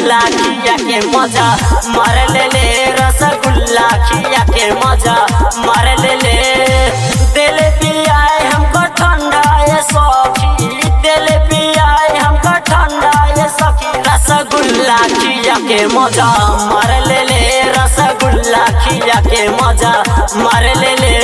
रसगुल्ला खिया के मजा मार ले रसगुल्ला खिया के मजा मार ले दिल पियाए हमको ठंडा ये सखी दिल पियाए हमको ठंडा ये सखी रसगुल्ला खिया के मजा मार ले रसगुल्ला खिया के मजा मार ले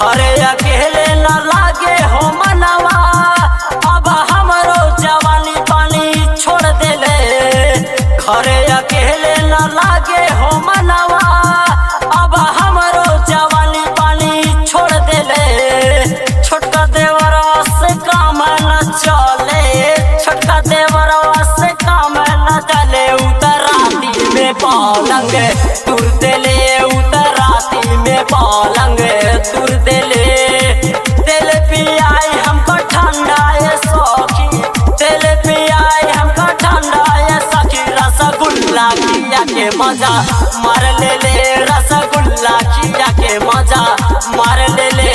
अरे अकेले न लागे हो मनवा अब हमरो जवानी पानी छोड़ देले घरे अकेले न लागे हो मनवा अब हमरो जवानी पानी छोड़ देले छोटका देवरवा से काम न चले छोटका देवरवा से काम न चले उतराती में पलंग तुर देले उतराती में पलंग तुर देले दिल पियाई हमको ठंडा ये सखी दिल पियाई हमको ठंडा ये सखी रसगुल्ला खिया के मजा मार ले रसगुल्ला खिया के मजा मार ले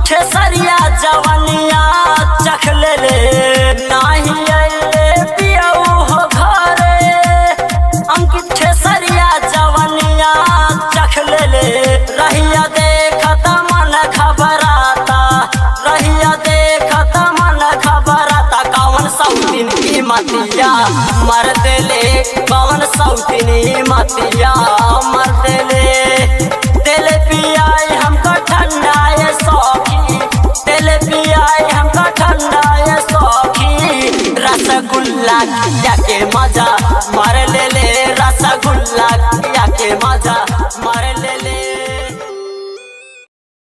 खेसरिया जवनिया चख ले नाही अइले पियऊ हो घरे अंकित खेसरिया जवनिया चख ले रहिया देखत मन घबराता रहिया देखत मन घबराता कौन सौतीन की मतिया मर देले कौन सौतीन की मतिया मर देले दिल पियाई हमको ठंडा ये सखी दिल पियाई हमको ठंडा ये सखी रसगुल्ला खिया के मजा मार ले रसगुल्ला खिया के मजा मार ले